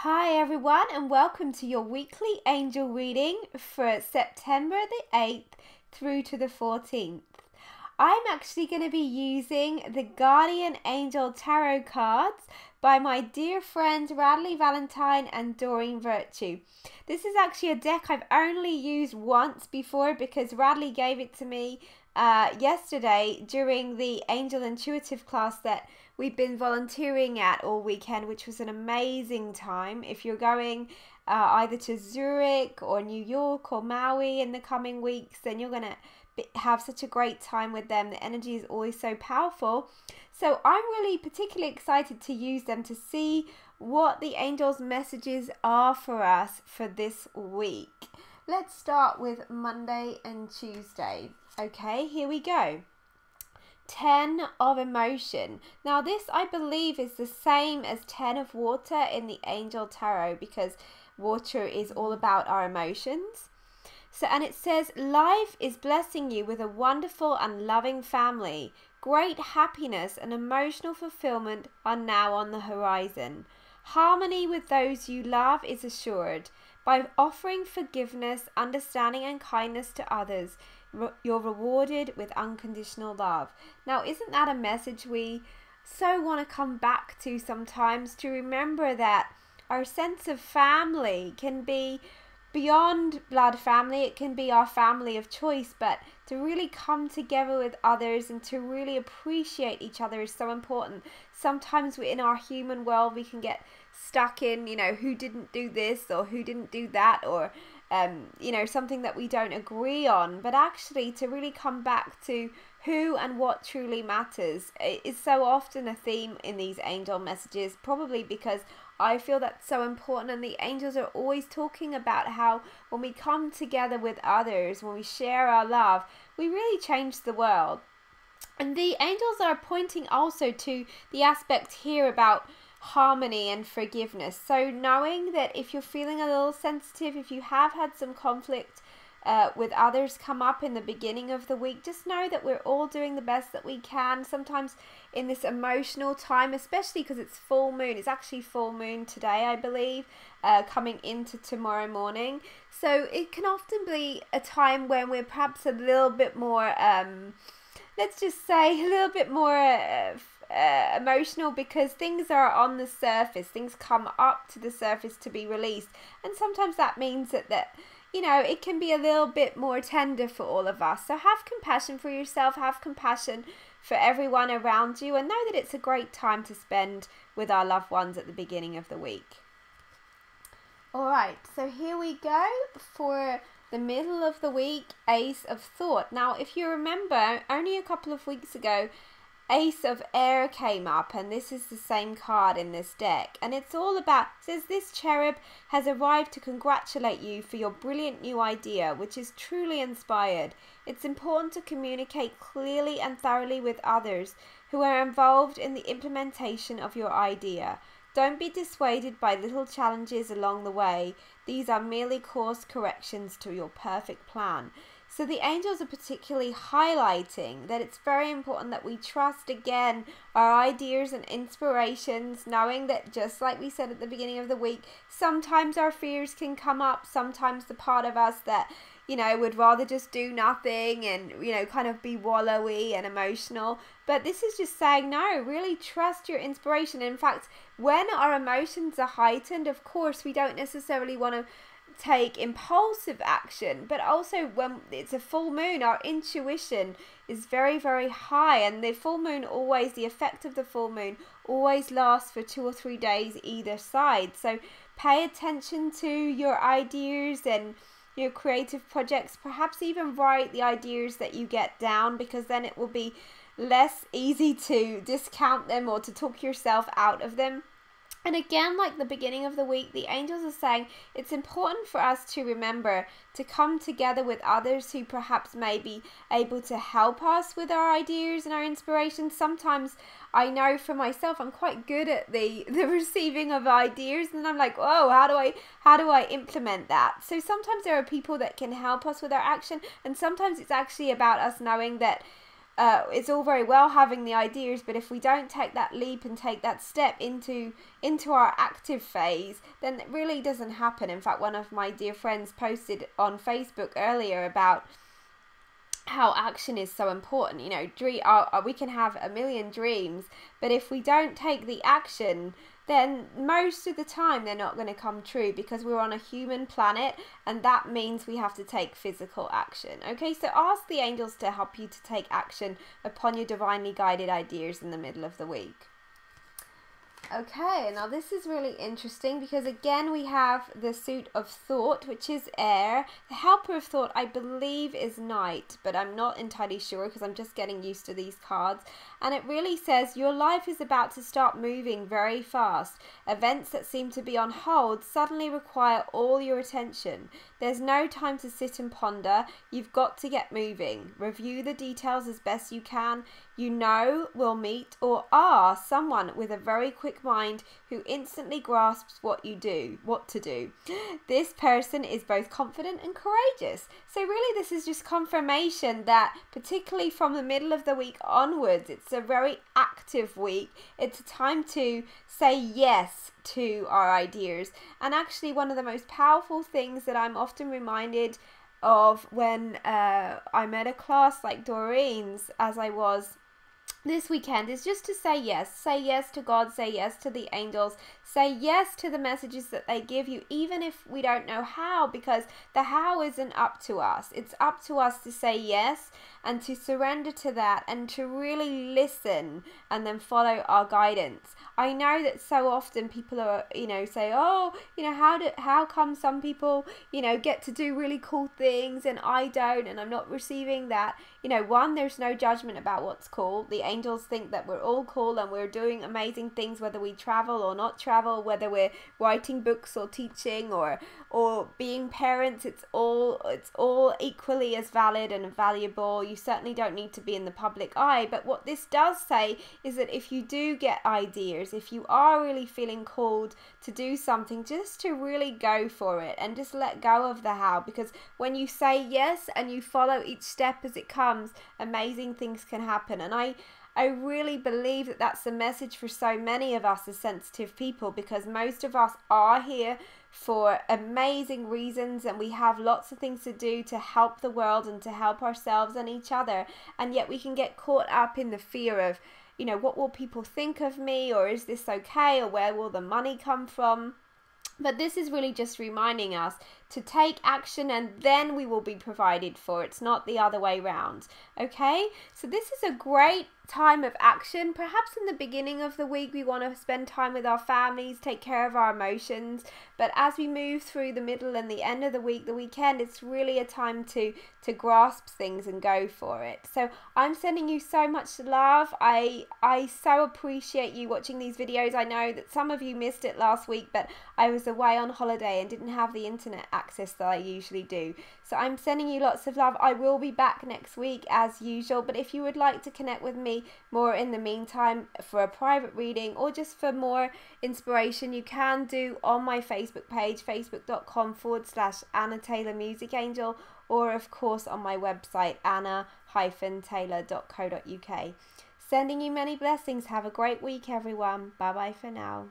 Hi everyone, and welcome to your weekly angel reading for September the 8th through to the 14th. I'm actually going to be using the Guardian Angel Tarot cards by my dear friends Radleigh, Valentine and Doreen Virtue. This is actually a deck I've only used once before because Radleigh gave it to me yesterday during the Angel Intuitive class that we've been volunteering at all weekend, which was an amazing time. If you're going either to Zurich or New York or Maui in the coming weeks, then you're going to have such a great time with them. The energy is always so powerful. So I'm really particularly excited to use them to see what the angels' messages are for us for this week. Let's start with Monday and Tuesday. Okay, here we go. 10 of emotion. Now this I believe is the same as 10 of water in the Angel Tarot because water is all about our emotions. And it says, life is blessing you with a wonderful and loving family. Great happiness and emotional fulfillment are now on the horizon. Harmony with those you love is assured. By offering forgiveness, understanding and kindness to others, you're rewarded with unconditional love. Now, isn't that a message we so want to come back to sometimes, to remember that our sense of family can be beyond blood family. It can be our family of choice, but to really come together with others and to really appreciate each other is so important. Sometimes in our human world we can get stuck in, who didn't do this or who didn't do that, or something that we don't agree on. But actually to really come back to who and what truly matters is so often a theme in these angel messages, probably because I feel that's so important, and the angels are always talking about how when we come together with others, when we share our love, we really change the world. And the angels are pointing also to the aspect here about harmony and forgiveness. So knowing that if you're feeling a little sensitive, if you have had some conflict with others come up in the beginning of the week, just know that we're all doing the best that we can. Sometimes in this emotional time, especially because it's full moon, it's actually full moon today, I believe, coming into tomorrow morning. So it can often be a time when we're perhaps a little bit more, let's just say a little bit more emotional, because things are on the surface, things come up to the surface to be released, and sometimes that means that it can be a little bit more tender for all of us. So have compassion for yourself, have compassion for everyone around you, and know that it's a great time to spend with our loved ones at the beginning of the week. Alright, so here we go for the middle of the week, Ace of Thought. Now, if you remember, only a couple of weeks ago, Ace of Air came up, and this is the same card in this deck, and it's all about, it says, this cherub has arrived to congratulate you for your brilliant new idea, which is truly inspired. It's important to communicate clearly and thoroughly with others who are involved in the implementation of your idea. Don't be dissuaded by little challenges along the way. These are merely course corrections to your perfect plan. So the angels are particularly highlighting that it's very important that we trust again our ideas and inspirations, knowing that just like we said at the beginning of the week, sometimes our fears can come up, sometimes the part of us that would rather just do nothing and kind of be wallowy and emotional. But this is just saying, no, really trust your inspiration. In fact, when our emotions are heightened, of course we don't necessarily want to take impulsive action, but also when it's a full moon, our intuition is very, very high, and the full moon always, the effect of the full moon always lasts for 2 or 3 days either side. So pay attention to your ideas and your creative projects. Perhaps even write the ideas that you get down, because then it will be less easy to discount them or to talk yourself out of them. And again, like the beginning of the week, the angels are saying it's important for us to remember to come together with others who perhaps may be able to help us with our ideas and our inspirations. Sometimes I know for myself, I'm quite good at the receiving of ideas, and I'm like, oh, how do I implement that? So sometimes there are people that can help us with our action, and sometimes it's actually about us knowing that it's all very well having the ideas, but if we don't take that leap and take that step into our active phase, then it really doesn't happen. In fact, one of my dear friends posted on Facebook earlier about how action is so important. You know, we can have a million dreams, but if we don't take the action, then most of the time they're not going to come true, because we're on a human planet, and that means we have to take physical action. Okay, so ask the angels to help you to take action upon your divinely guided ideas in the middle of the week. Okay, now this is really interesting, because again we have the suit of thought, which is air. The helper of thought, I believe, is night, but I'm not entirely sure because I'm just getting used to these cards. And it really says your life is about to start moving very fast. Events that seem to be on hold suddenly require all your attention. There's no time to sit and ponder. You've got to get moving. Review the details as best you can. You know, will meet or are someone with a very quick mind who instantly grasps what to do. This person is both confident and courageous. So really this is just confirmation that, particularly from the middle of the week onwards, it's a very active week. It's a time to say yes to our ideas. And actually one of the most powerful things that I'm often reminded of when I'm at a class like Doreen's, as I was this weekend, is just to say yes. Say yes to God, say yes to the angels, say yes to the messages that they give you, even if we don't know how, because the how isn't up to us. It's up to us to say yes and to surrender to that and to really listen and then follow our guidance. I know that so often people are, say, oh, how come some people, get to do really cool things and I don't, and I'm not receiving that. One, there's no judgment about what's cool. The angels think that we're all cool and we're doing amazing things, whether we travel or not travel, whether we're writing books or teaching or being parents. It's all equally as valid and valuable. You certainly don't need to be in the public eye. But what this does say is that if you do get ideas, if you are really feeling called to do something, just to really go for it and just let go of the how, because when you say yes and you follow each step as it comes, amazing things can happen. And I really believe that that's the message for so many of us as sensitive people, because most of us are here for amazing reasons and we have lots of things to do to help the world and to help ourselves and each other, and yet we can get caught up in the fear of, what will people think of me, or is this okay, or where will the money come from? But this is really just reminding us to take action and then we will be provided for. It's not the other way round. Okay? So this is a great time of action. Perhaps in the beginning of the week we want to spend time with our families, take care of our emotions. But as we move through the middle and the end of the week, the weekend, it's really a time to grasp things and go for it. So I'm sending you so much love. I so appreciate you watching these videos. I know that some of you missed it last week, but I was away on holiday and didn't have the internet access that I usually do. So I'm sending you lots of love. I will be back next week as usual, but if you would like to connect with me more in the meantime for a private reading or just for more inspiration, you can do on my Facebook page, facebook.com/Anna Taylor Music Angel, or of course on my website, anna-taylor.co.uk. Sending you many blessings. Have a great week, everyone. Bye bye for now.